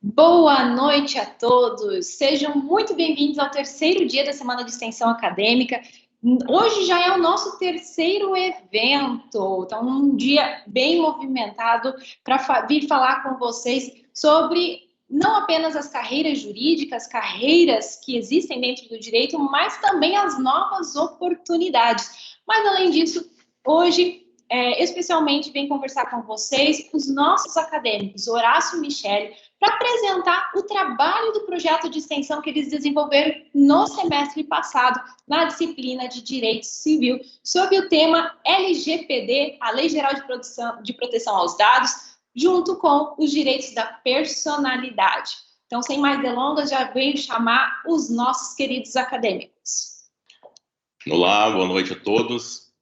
Boa noite a todos, sejam muito bem-vindos ao terceiro dia da Semana de Extensão Acadêmica. Hoje já é o nosso terceiro evento, então um dia bem movimentado para vir falar com vocês sobre não apenas as carreiras jurídicas, carreiras que existem dentro do direito, mas também as novas oportunidades. Mas além disso, hoje especialmente vem conversar com vocês os nossos acadêmicos, Horácio e Michele, para apresentar o trabalho do projeto de extensão que eles desenvolveram no semestre passado, na disciplina de Direito Civil, sob o tema LGPD, a Lei Geral de Proteção aos Dados, junto com os direitos da personalidade. Então, sem mais delongas, já venho chamar os nossos queridos acadêmicos. Olá, boa noite a todos,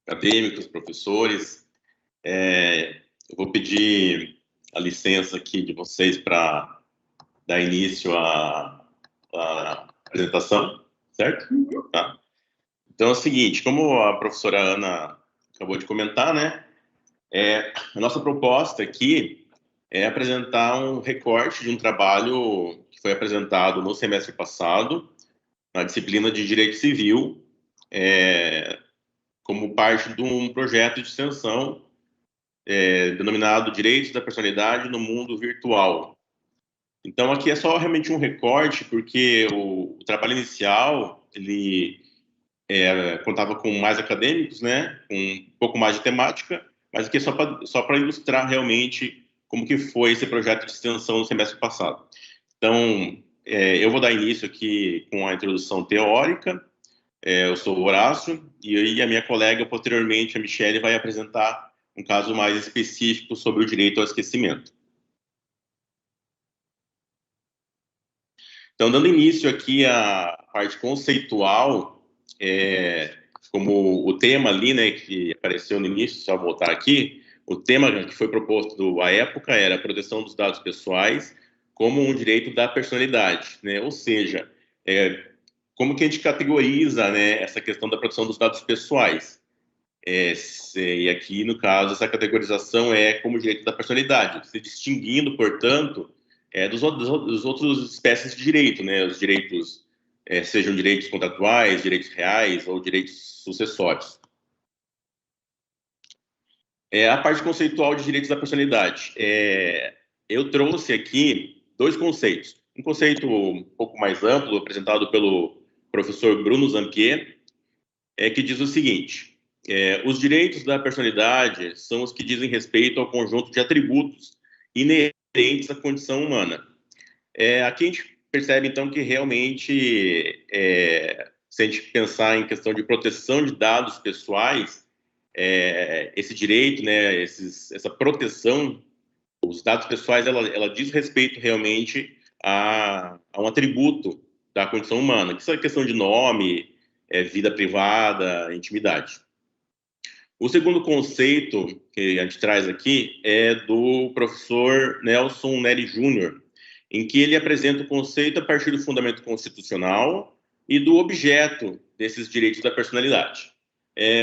acadêmicos, professores. Eu vou pedir a licença aqui de vocês para dar início à apresentação, certo? Tá. Então é o seguinte, como a professora Ana acabou de comentar, né? A nossa proposta aqui é apresentar um recorte de um trabalho que foi apresentado no semestre passado, na disciplina de Direito Civil, como parte de um projeto de extensão denominado Direitos da Personalidade no Mundo Virtual. Então, aqui é só realmente um recorte, porque o trabalho inicial, ele contava com mais acadêmicos, né, com um pouco mais de temática, mas aqui é só para ilustrar realmente como que foi esse projeto de extensão no semestre passado. Então, eu vou dar início aqui com a introdução teórica. Eu sou o Horácio, e a minha colega, posteriormente, a Michele, vai apresentar um caso mais específico sobre o direito ao esquecimento. Então, dando início aqui à parte conceitual, como o tema ali, né, que apareceu no início, só voltar aqui, o tema que foi proposto à época era a proteção dos dados pessoais como um direito da personalidade, né? Ou seja, como que a gente categoriza, né, essa questão da proteção dos dados pessoais? E aqui, no caso, essa categorização é como direito da personalidade, se distinguindo, portanto, dos outros espécies de direito, né? Os direitos, sejam direitos contratuais, direitos reais ou direitos sucessórios. A parte conceitual de direitos da personalidade. Eu trouxe aqui dois conceitos. Um conceito um pouco mais amplo, apresentado pelo professor Bruno Zampier, que diz o seguinte: os direitos da personalidade são os que dizem respeito ao conjunto de atributos inerentes à condição humana. Aqui a gente percebe, então, que realmente, se a gente pensar em questão de proteção de dados pessoais, esse direito, né, essa proteção, os dados pessoais, ela diz respeito realmente a um atributo da condição humana, que é a questão de nome, vida privada, intimidade. O segundo conceito que a gente traz aqui é do professor Nelson Nery Jr., em que ele apresenta o conceito a partir do fundamento constitucional e do objeto desses direitos da personalidade.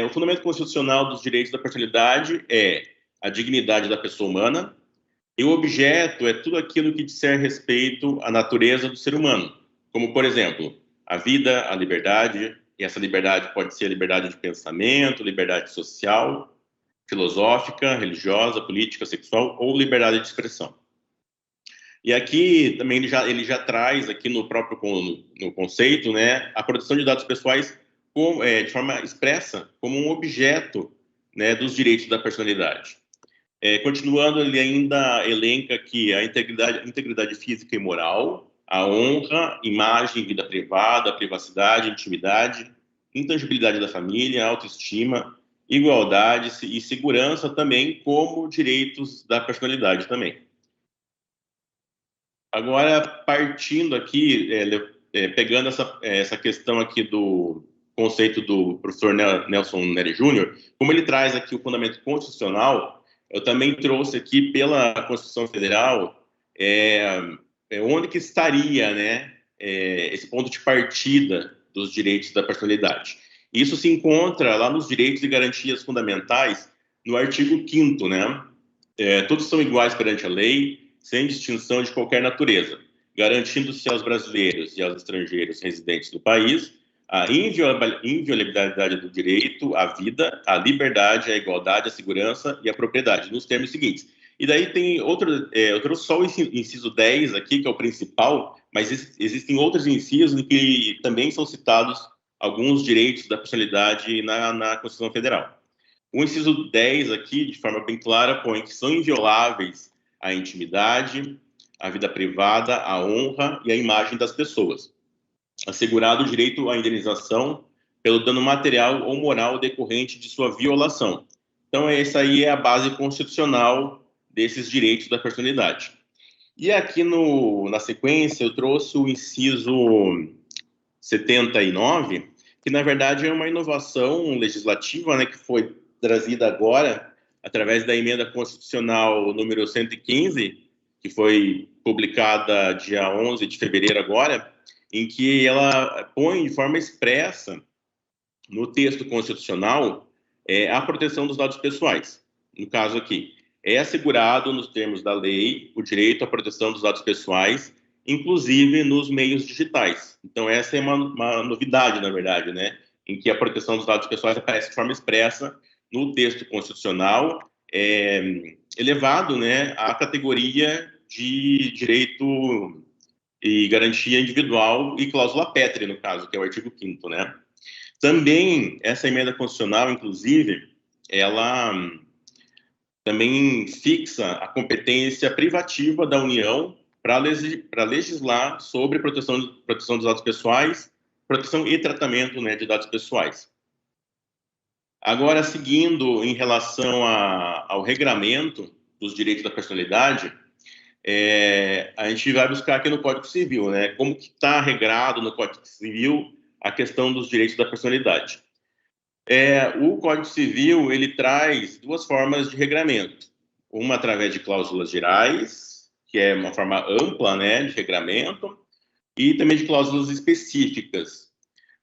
O fundamento constitucional dos direitos da personalidade é a dignidade da pessoa humana, e o objeto é tudo aquilo que disser respeito à natureza do ser humano, como, por exemplo, a vida, a liberdade, e essa liberdade pode ser a liberdade de pensamento, liberdade social, filosófica, religiosa, política, sexual ou liberdade de expressão. E aqui também ele já traz aqui no próprio no conceito, né, a proteção de dados pessoais de forma expressa como um objeto, né, dos direitos da personalidade. Continuando, ele ainda elenca aqui a integridade física e moral, a honra, imagem, vida privada, privacidade, intimidade, intangibilidade da família, autoestima, igualdade e segurança também como direitos da personalidade também. Agora, partindo aqui, pegando essa questão aqui do conceito do professor Nelson Nery Jr., como ele traz aqui o fundamento constitucional, eu também trouxe aqui pela Constituição Federal onde que estaria, né, esse ponto de partida dos direitos da personalidade. Isso se encontra lá nos direitos e garantias fundamentais, no artigo 5º, né? Todos são iguais perante a lei, sem distinção de qualquer natureza, garantindo-se aos brasileiros e aos estrangeiros residentes do país a inviolabilidade do direito à vida, à liberdade, à igualdade, à segurança e à propriedade, nos termos seguintes. E daí tem outro só o inciso 10 aqui, que é o principal, mas existem outros incisos em que também são citados alguns direitos da personalidade na Constituição Federal. O inciso 10 aqui, de forma bem clara, põe que são invioláveis a intimidade, a vida privada, a honra e a imagem das pessoas, assegurado o direito à indenização pelo dano material ou moral decorrente de sua violação. Então, essa aí é a base constitucional desses direitos da personalidade. E aqui na sequência eu trouxe o inciso 79, que na verdade é uma inovação legislativa, né, que foi trazida agora através da emenda constitucional número 115, que foi publicada dia 11 de fevereiro agora, em que ela põe de forma expressa no texto constitucional a proteção dos dados pessoais. No caso aqui, é assegurado nos termos da lei o direito à proteção dos dados pessoais, inclusive nos meios digitais. Então, essa é uma novidade, na verdade, né? Em que a proteção dos dados pessoais aparece de forma expressa no texto constitucional, elevado, né, à categoria de direito e garantia individual e cláusula pétrea, no caso, que é o artigo 5º, né? Também, essa emenda constitucional, inclusive, ela também fixa a competência privativa da União para legislar sobre proteção dos dados pessoais, proteção e tratamento, né, de dados pessoais. Agora, seguindo em relação ao regramento dos direitos da personalidade, a gente vai buscar aqui no Código Civil, né, como que está regrado no Código Civil a questão dos direitos da personalidade. O Código Civil, ele traz duas formas de regramento. Uma através de cláusulas gerais, que é uma forma ampla, né, de regramento, e também de cláusulas específicas.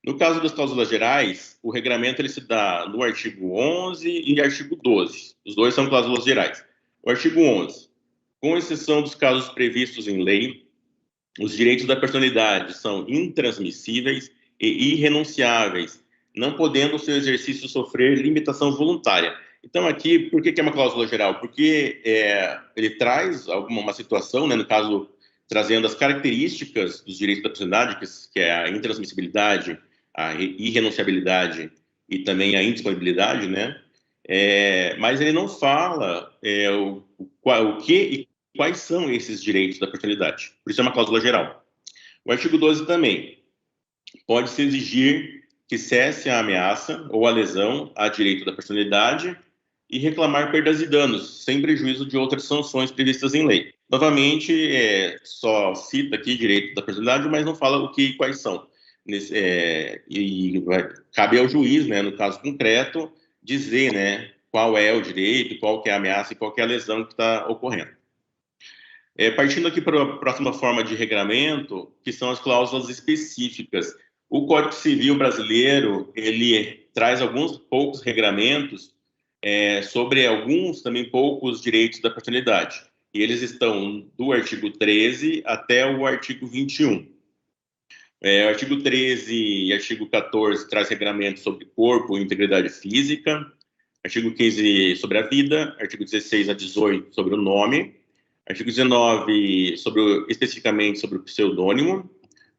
No caso das cláusulas gerais, o regramento ele se dá no artigo 11 e artigo 12. Os dois são cláusulas gerais. O artigo 11, com exceção dos casos previstos em lei, os direitos da personalidade são intransmissíveis e irrenunciáveis, não podendo o seu exercício sofrer limitação voluntária. Então, aqui, por que é uma cláusula geral? Porque ele traz uma situação, né, no caso, trazendo as características dos direitos da personalidade, que é a intransmissibilidade, a irrenunciabilidade e também a indisponibilidade, né? Mas ele não fala o que e quais são esses direitos da personalidade. Por isso é uma cláusula geral. O artigo 12 também pode-se exigir que cesse a ameaça ou a lesão a direito da personalidade e reclamar perdas e danos, sem prejuízo de outras sanções previstas em lei. Novamente, só cita aqui direito da personalidade, mas não fala o que e quais são. Cabe ao juiz, né, no caso concreto, dizer, né, qual é o direito, qual que é a ameaça e qual que é a lesão que está ocorrendo. Partindo aqui para a próxima forma de regramento, que são as cláusulas específicas. O Código Civil brasileiro, ele traz alguns poucos regramentos sobre alguns também poucos direitos da personalidade. E eles estão do artigo 13 até o artigo 21. O artigo 13 e artigo 14 traz regramentos sobre corpo e integridade física. Artigo 15 sobre a vida. Artigo 16 a 18 sobre o nome. Artigo 19 especificamente sobre o pseudônimo.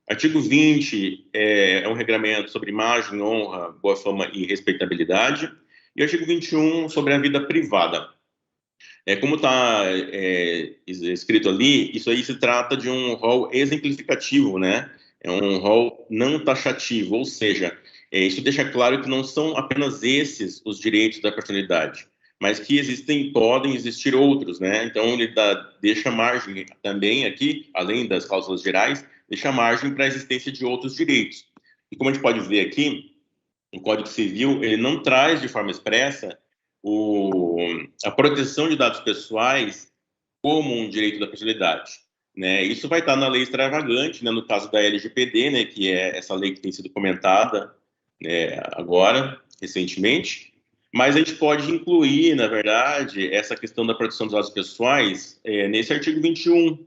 Artigo 20 é um regramento sobre imagem, honra, boa fama e respeitabilidade. E artigo 21 sobre a vida privada. Como está escrito ali, isso aí se trata de um rol exemplificativo, né? É um rol não taxativo, ou seja, isso deixa claro que não são apenas esses os direitos da personalidade, mas que podem existir outros, né? Então, ele deixa margem também aqui, além das cláusulas gerais, deixa margem para a existência de outros direitos. E como a gente pode ver aqui, o Código Civil, ele não traz de forma expressa a proteção de dados pessoais como um direito da personalidade, né? Isso vai estar na lei extravagante, né, no caso da LGPD, né, que é essa lei que tem sido comentada agora, recentemente. Mas a gente pode incluir, na verdade, essa questão da proteção dos dados pessoais nesse artigo 21,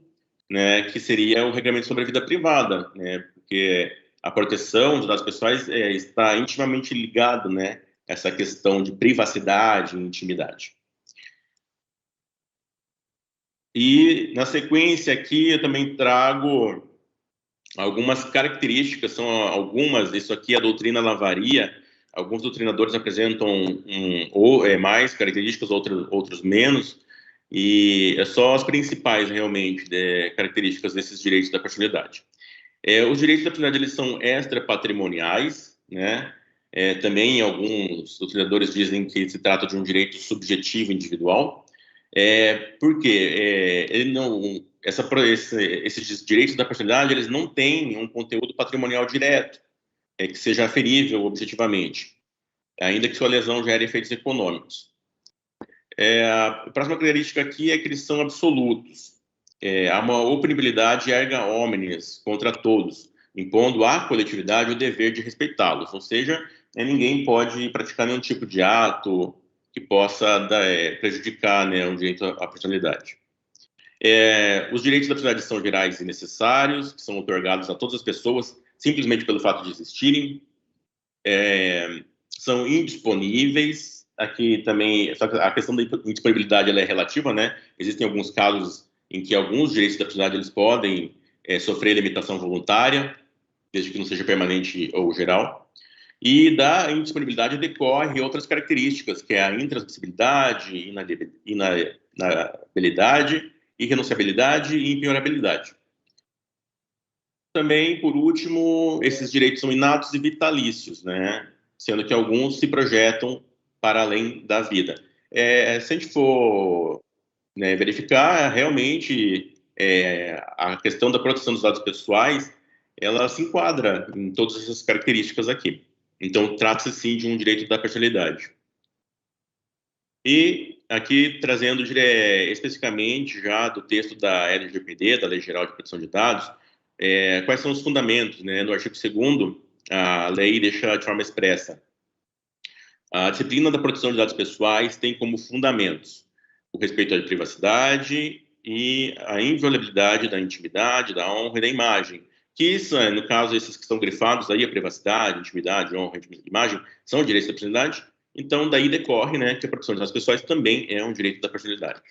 né, que seria o regulamento sobre a vida privada, né, porque a proteção dos dados pessoais está intimamente ligado, né, a essa questão de privacidade e intimidade. E, na sequência aqui, eu também trago algumas características, são algumas, isso aqui é a doutrina Lavaria, alguns doutrinadores apresentam mais características, outros menos, e é só as principais, realmente, características desses direitos da personalidade. Os direitos da personalidade, eles são extrapatrimoniais, né? Também alguns doutrinadores dizem que se trata de um direito subjetivo individual. Por quê? Esses direitos da personalidade, eles não têm um conteúdo patrimonial direto, que seja aferível objetivamente, ainda que sua lesão gere efeitos econômicos. A próxima característica aqui é que eles são absolutos. Há uma opinibilidade erga omnes contra todos, impondo à coletividade o dever de respeitá-los, ou seja, ninguém pode praticar nenhum tipo de ato que possa prejudicar, né, o direito à personalidade. Os direitos da personalidade são gerais e necessários, que são otorgados a todas as pessoas, simplesmente pelo fato de existirem. São indisponíveis. Aqui também, só que a questão da indisponibilidade ela é relativa, né? Existem alguns casos em que alguns direitos da personalidade eles podem sofrer limitação voluntária, desde que não seja permanente ou geral. E da indisponibilidade decorre outras características, que é a intransmissibilidade, inalienabilidade, irrenunciabilidade e impenhorabilidade. Também, por último, esses direitos são inatos e vitalícios, né? Sendo que alguns se projetam para além da vida. Se a gente for, né, verificar, realmente, a questão da proteção dos dados pessoais, ela se enquadra em todas essas características aqui. Então, trata-se, sim, de um direito da personalidade. E aqui, trazendo especificamente já do texto da LGPD, da Lei Geral de Proteção de Dados, quais são os fundamentos, né? No artigo 2º, a lei deixa de forma expressa: a disciplina da proteção de dados pessoais tem como fundamentos o respeito à privacidade e a inviolabilidade da intimidade, da honra e da imagem. Que isso, no caso, esses que estão grifados aí, a privacidade, intimidade, honra e imagem, são direitos da personalidade. Então, daí decorre, né, que a proteção de dados pessoais também é um direito da personalidade.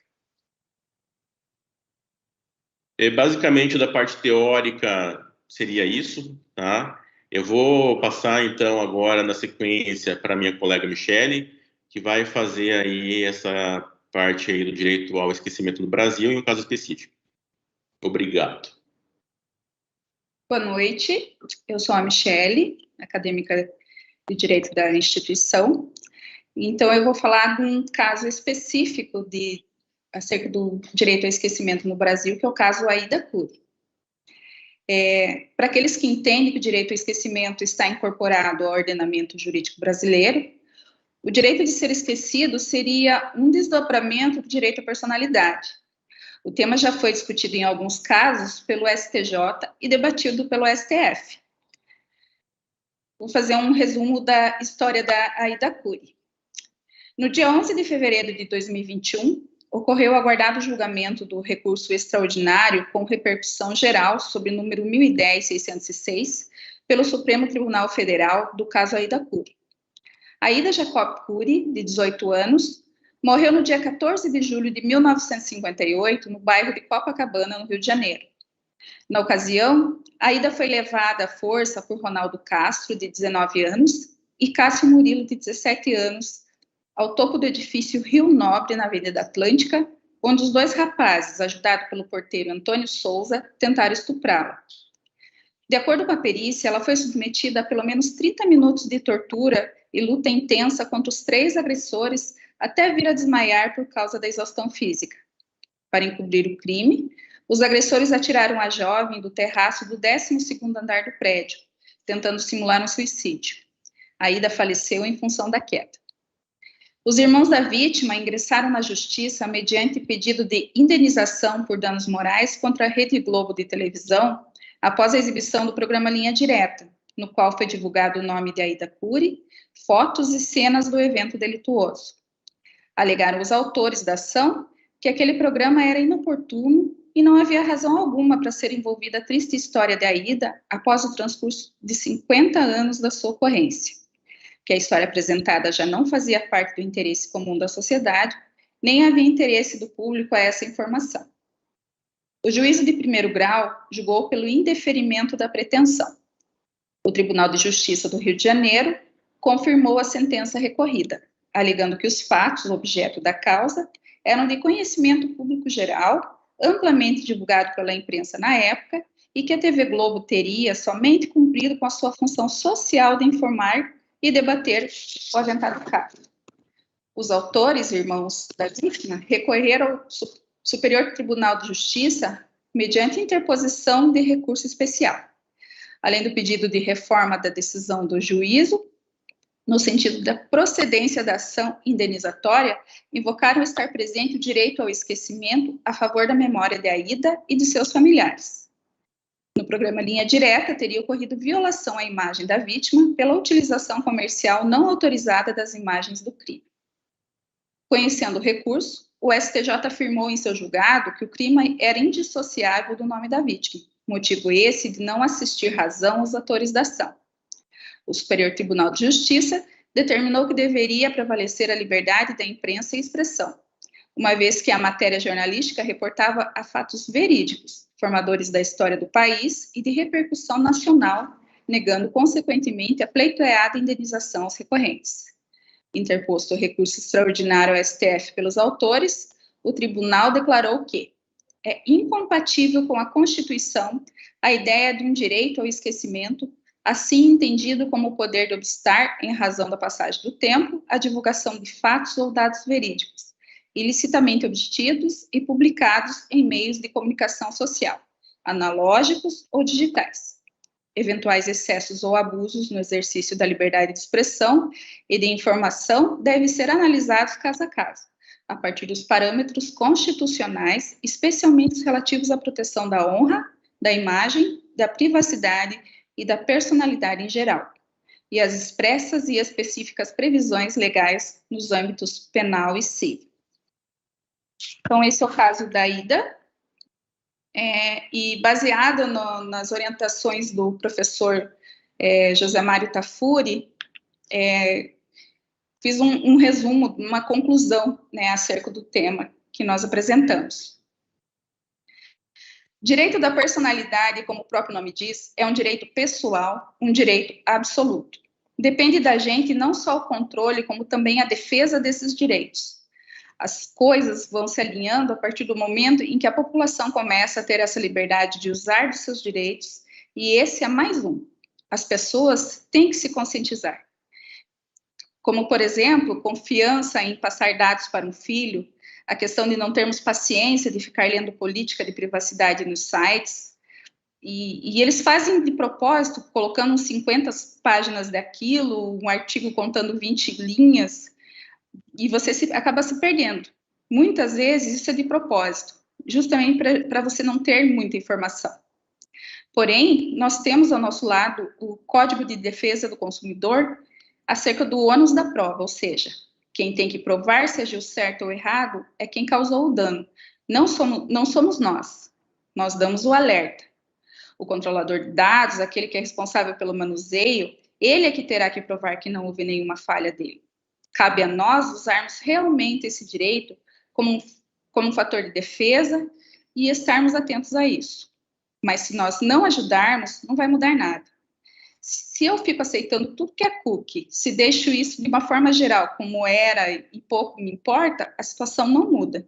Basicamente, da parte teórica, seria isso, tá? Eu vou passar, então, agora, na sequência, para a minha colega Michele, que vai fazer aí essa parte aí do direito ao esquecimento no Brasil, em um caso específico. Obrigado. Boa noite, eu sou a Michele, acadêmica de Direito da instituição. Então, eu vou falar de um caso específico acerca do direito ao esquecimento no Brasil, que é o caso Aida Cury. Para aqueles que entendem que o direito ao esquecimento está incorporado ao ordenamento jurídico brasileiro, o direito de ser esquecido seria um desdobramento do direito à personalidade. O tema já foi discutido em alguns casos pelo STJ e debatido pelo STF. Vou fazer um resumo da história da Aida Cury. No dia 11 de fevereiro de 2021, ocorreu o aguardado julgamento do recurso extraordinário com repercussão geral sobre o número 1010-606 pelo Supremo Tribunal Federal do caso Aida Cury. Aida Jacob Cury, de 18 anos, morreu no dia 14 de julho de 1958, no bairro de Copacabana, no Rio de Janeiro. Na ocasião, Aida foi levada à força por Ronaldo Castro, de 19 anos, e Cássio Murilo, de 17 anos, ao topo do edifício Rio Nobre, na Avenida Atlântica, onde os dois rapazes, ajudados pelo porteiro Antônio Souza, tentaram estuprá-la. De acordo com a perícia, ela foi submetida a pelo menos 30 minutos de tortura e luta intensa contra os 3 agressores, até vir a desmaiar por causa da exaustão física. Para encobrir o crime, os agressores atiraram a jovem do terraço do 12º andar do prédio, tentando simular um suicídio. Aida faleceu em função da queda. Os irmãos da vítima ingressaram na justiça mediante pedido de indenização por danos morais contra a Rede Globo de televisão após a exibição do programa Linha Direta, no qual foi divulgado o nome de Aida Cury, fotos e cenas do evento delituoso. Alegaram os autores da ação que aquele programa era inoportuno e não havia razão alguma para ser envolvida a triste história de Aida após o transcurso de 50 anos da sua ocorrência, que a história apresentada já não fazia parte do interesse comum da sociedade, nem havia interesse do público a essa informação. O juízo de primeiro grau julgou pelo indeferimento da pretensão. O Tribunal de Justiça do Rio de Janeiro confirmou a sentença recorrida, alegando que os fatos objeto da causa eram de conhecimento público geral, amplamente divulgado pela imprensa na época, e que a TV Globo teria somente cumprido com a sua função social de informar e debater o aventado caso. Os autores, irmãos da vítima, recorreram ao Superior Tribunal de Justiça mediante interposição de recurso especial, além do pedido de reforma da decisão do juízo, no sentido da procedência da ação indenizatória, invocaram estar presente o direito ao esquecimento a favor da memória de Aida e de seus familiares. No programa Linha Direta, teria ocorrido violação à imagem da vítima pela utilização comercial não autorizada das imagens do crime. Conhecendo o recurso, o STJ afirmou em seu julgado que o crime era indissociável do nome da vítima, motivo esse de não assistir razão aos atores da ação. O Superior Tribunal de Justiça determinou que deveria prevalecer a liberdade da imprensa e expressão, uma vez que a matéria jornalística reportava a fatos verídicos, formadores da história do país e de repercussão nacional, negando, consequentemente, a pleitoeada indenização aos recorrentes. Interposto o recurso extraordinário ao STF pelos autores, o tribunal declarou que é incompatível com a Constituição a ideia de um direito ao esquecimento, assim entendido como o poder de obstar, em razão da passagem do tempo, a divulgação de fatos ou dados verídicos, ilicitamente obtidos e publicados em meios de comunicação social, analógicos ou digitais. Eventuais excessos ou abusos no exercício da liberdade de expressão e de informação devem ser analisados caso a caso, a partir dos parâmetros constitucionais, especialmente os relativos à proteção da honra, da imagem, da privacidade e da personalidade em geral, e as expressas e específicas previsões legais nos âmbitos penal e civil. Então, esse é o caso da Aida, e baseado nas orientações do professor José Mário Tafuri, fiz um resumo, uma conclusão, acerca do tema que nós apresentamos. Direito da personalidade, como o próprio nome diz, é um direito pessoal, um direito absoluto. Depende da gente não só o controle, como também a defesa desses direitos. As coisas vão se alinhando a partir do momento em que a população começa a ter essa liberdade de usar dos seus direitos, e esse é mais um. As pessoas têm que se conscientizar. Como, por exemplo, confiança em passar dados para um filho, a questão de não termos paciência de ficar lendo política de privacidade nos sites, e eles fazem de propósito, colocando 50 páginas daquilo, um artigo contando 20 linhas, e você acaba se perdendo. Muitas vezes isso é de propósito, justamente para você não ter muita informação. Porém, nós temos ao nosso lado o Código de Defesa do Consumidor acerca do ônus da prova, ou seja, quem tem que provar se agiu certo ou errado é quem causou o dano. Não somos nós. Nós damos o alerta. O controlador de dados, aquele que é responsável pelo manuseio, ele é que terá que provar que não houve nenhuma falha dele. Cabe a nós usarmos realmente esse direito como um fator de defesa e estarmos atentos a isso. Mas se nós não ajudarmos, não vai mudar nada. Se eu fico aceitando tudo que é cookie, se deixo isso de uma forma geral, como era e pouco me importa, a situação não muda.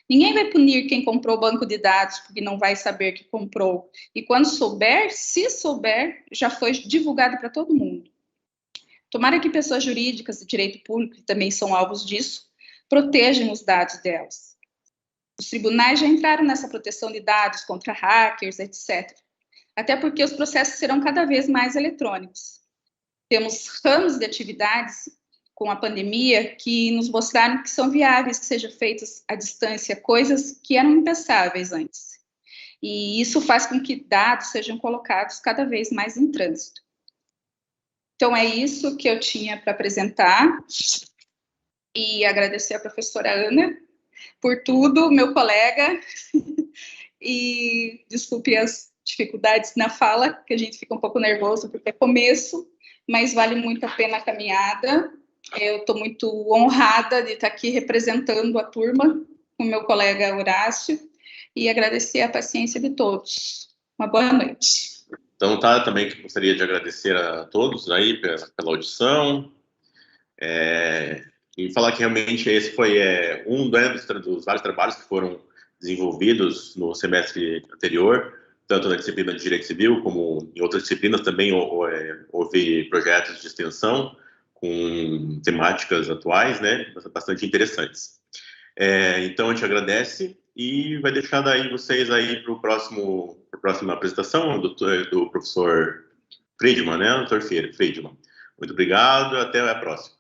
Ninguém vai punir quem comprou o banco de dados porque não vai saber que comprou. E quando souber, se souber, já foi divulgado para todo mundo. Tomara que pessoas jurídicas de direito público, que também são alvos disso, protejam os dados delas. Os tribunais já entraram nessa proteção de dados contra hackers, etc. Até porque os processos serão cada vez mais eletrônicos. Temos ramos de atividades com a pandemia que nos mostraram que são viáveis que sejam feitas à distância, coisas que eram impensáveis antes. E isso faz com que dados sejam colocados cada vez mais em trânsito. Então, é isso que eu tinha para apresentar. E agradecer a professora Ana por tudo, meu colega. E desculpe as dificuldades na fala, que a gente fica um pouco nervoso porque é começo, mas vale muito a pena a caminhada. Eu estou muito honrada de estar aqui representando a turma com meu colega Horácio e agradecer a paciência de todos. Uma boa noite. Então, também que gostaria de agradecer a todos aí pela audição, e falar que realmente esse foi dos vários trabalhos que foram desenvolvidos no semestre anterior, tanto na disciplina de Direito Civil, como em outras disciplinas também houve projetos de extensão com temáticas atuais, né, bastante interessantes. Então, a gente agradece e vai deixar daí vocês aí para a próxima apresentação do professor Friedman, né, Dr. Friedman. Muito obrigado, até a próxima.